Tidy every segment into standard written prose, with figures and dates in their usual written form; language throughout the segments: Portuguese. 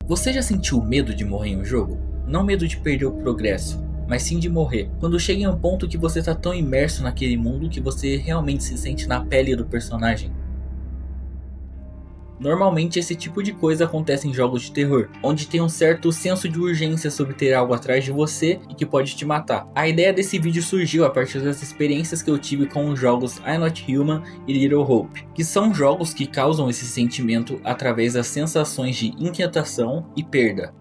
Você já sentiu medo de morrer em um jogo? Não medo de perder o progresso, mas sim de morrer. Quando chega em um ponto que você está tão imerso naquele mundo que você realmente se sente na pele do personagem. Normalmente esse tipo de coisa acontece em jogos de terror, onde tem um certo senso de urgência sobre ter algo atrás de você e que pode te matar. A ideia desse vídeo surgiu a partir das experiências que eu tive com os jogos I'm Not Human e Little Hope, que são jogos que causam esse sentimento através das sensações de inquietação e perda.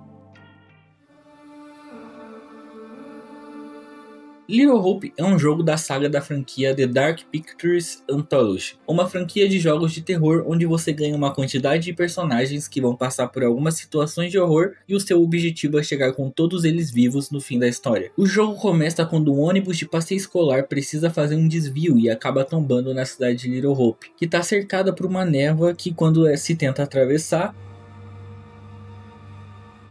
Little Hope é um jogo da saga da franquia The Dark Pictures Anthology, uma franquia de jogos de terror onde você ganha uma quantidade de personagens que vão passar por algumas situações de horror e o seu objetivo é chegar com todos eles vivos no fim da história. O jogo começa quando um ônibus de passeio escolar precisa fazer um desvio e acaba tombando na cidade de Little Hope, que está cercada por uma névoa que quando se tenta atravessar,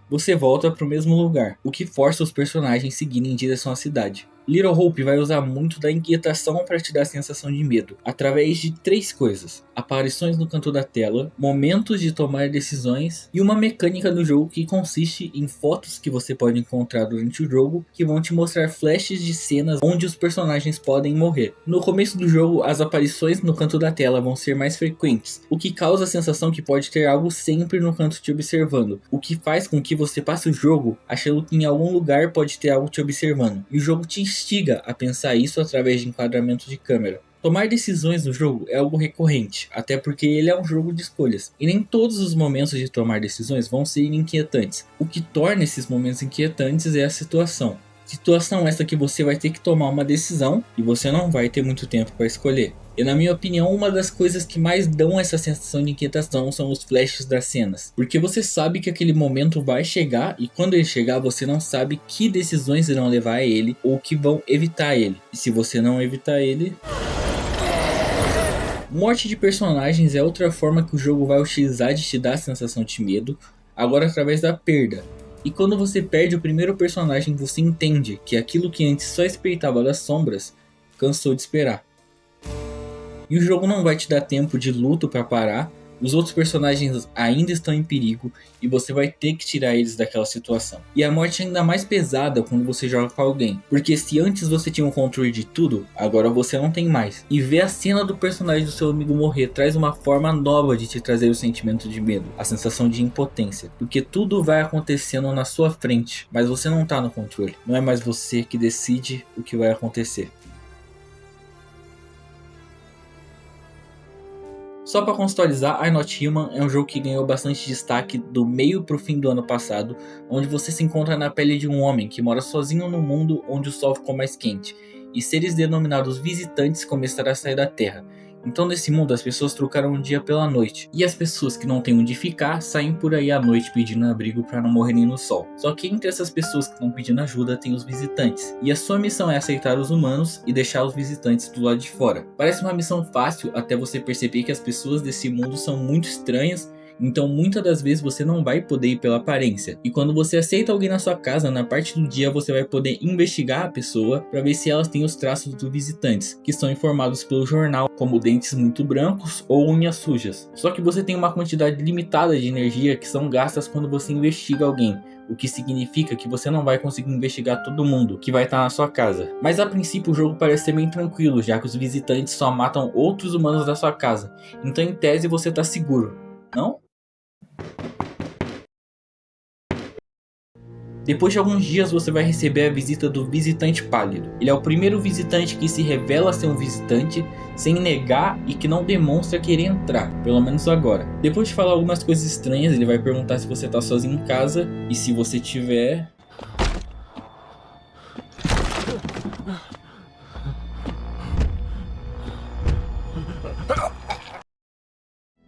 você volta para o mesmo lugar, o que força os personagens a seguirem em direção à cidade. Little Hope vai usar muito da inquietação para te dar a sensação de medo, através de três coisas: aparições no canto da tela, momentos de tomar decisões e uma mecânica do jogo que consiste em fotos que você pode encontrar durante o jogo que vão te mostrar flashes de cenas onde os personagens podem morrer. No começo do jogo, as aparições no canto da tela vão ser mais frequentes, o que causa a sensação que pode ter algo sempre no canto te observando, o que faz com que você passe o jogo achando que em algum lugar pode ter algo te observando, e o jogo te instiga a pensar isso através de enquadramento de câmera. Tomar decisões no jogo é algo recorrente, até porque ele é um jogo de escolhas, e nem todos os momentos de tomar decisões vão ser inquietantes. O que torna esses momentos inquietantes é a situação. Situação essa que você vai ter que tomar uma decisão e você não vai ter muito tempo para escolher. E na minha opinião, uma das coisas que mais dão essa sensação de inquietação são os flashes das cenas. Porque você sabe que aquele momento vai chegar e quando ele chegar você não sabe que decisões irão levar a ele ou que vão evitar ele. E se você não evitar ele... Morte de personagens é outra forma que o jogo vai utilizar de te dar a sensação de medo, agora através da perda. E quando você perde o primeiro personagem, você entende que aquilo que antes só espreitava das sombras, cansou de esperar. E o jogo não vai te dar tempo de luto para parar, os outros personagens ainda estão em perigo e você vai ter que tirar eles daquela situação. E a morte é ainda mais pesada quando você joga com alguém, porque se antes você tinha um controle de tudo, agora você não tem mais. E ver a cena do personagem do seu amigo morrer traz uma forma nova de te trazer o sentimento de medo, a sensação de impotência, porque tudo vai acontecendo na sua frente, mas você não está no controle, não é mais você que decide o que vai acontecer. Só para contextualizar, I'm Not Human é um jogo que ganhou bastante destaque do meio pro fim do ano passado, onde você se encontra na pele de um homem que mora sozinho no mundo onde o sol ficou mais quente, e seres denominados visitantes começaram a sair da Terra. Então nesse mundo as pessoas trocaram o dia pela noite, e as pessoas que não têm onde ficar saem por aí à noite pedindo abrigo para não morrerem no sol. Só que entre essas pessoas que estão pedindo ajuda tem os visitantes, e a sua missão é aceitar os humanos e deixar os visitantes do lado de fora. Parece uma missão fácil até você perceber que as pessoas desse mundo são muito estranhas. Então muitas das vezes você não vai poder ir pela aparência. E quando você aceita alguém na sua casa, na parte do dia você vai poder investigar a pessoa para ver se elas têm os traços dos visitantes, que são informados pelo jornal, como dentes muito brancos ou unhas sujas. Só que você tem uma quantidade limitada de energia que são gastas quando você investiga alguém, o que significa que você não vai conseguir investigar todo mundo que vai estar na sua casa. Mas a princípio o jogo parece ser bem tranquilo, já que os visitantes só matam outros humanos da sua casa. Então em tese você está seguro, não? Depois de alguns dias você vai receber a visita do Visitante Pálido. Ele é o primeiro visitante que se revela ser um visitante sem negar e que não demonstra querer entrar, pelo menos agora. Depois de falar algumas coisas estranhas, ele vai perguntar se você está sozinho em casa e se você tiver...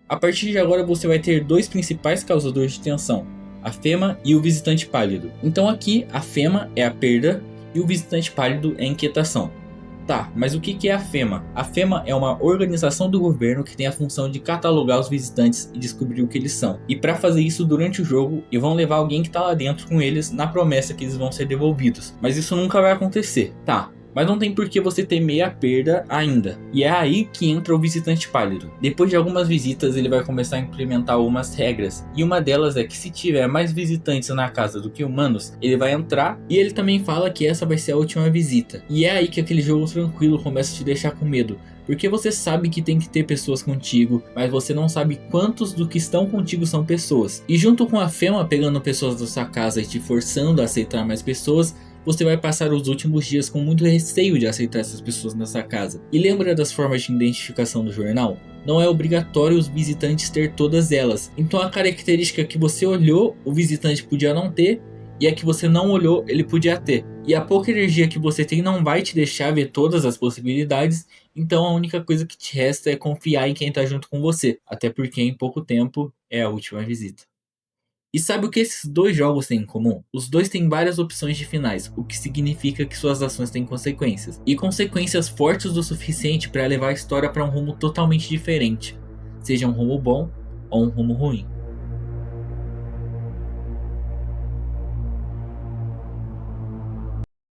A partir de agora você vai ter dois principais causadores de tensão: a Fema e o Visitante Pálido. Então aqui a Fema é a perda e o Visitante Pálido é a inquietação. Tá, mas o que é a Fema? A Fema é uma organização do governo que tem a função de catalogar os visitantes e descobrir o que eles são. E para fazer isso durante o jogo, e vão levar alguém que tá lá dentro com eles na promessa que eles vão ser devolvidos. Mas isso nunca vai acontecer. Tá, mas não tem por que você temer a perda ainda. E é aí que entra o visitante pálido. Depois de algumas visitas, ele vai começar a implementar algumas regras, e uma delas é que se tiver mais visitantes na casa do que humanos, ele vai entrar, e ele também fala que essa vai ser a última visita. E é aí que aquele jogo tranquilo começa a te deixar com medo, porque você sabe que tem que ter pessoas contigo, mas você não sabe quantos do que estão contigo são pessoas. E junto com a Fema pegando pessoas da sua casa e te forçando a aceitar mais pessoas, você vai passar os últimos dias com muito receio de aceitar essas pessoas nessa casa. E lembra das formas de identificação do jornal? Não é obrigatório os visitantes ter todas elas. Então a característica que você olhou, o visitante podia não ter, e a que você não olhou, ele podia ter. E a pouca energia que você tem não vai te deixar ver todas as possibilidades, então a única coisa que te resta é confiar em quem está junto com você, até porque em pouco tempo é a última visita. E sabe o que esses dois jogos têm em comum? Os dois têm várias opções de finais, o que significa que suas ações têm consequências. E consequências fortes o suficiente para levar a história para um rumo totalmente diferente, seja um rumo bom ou um rumo ruim.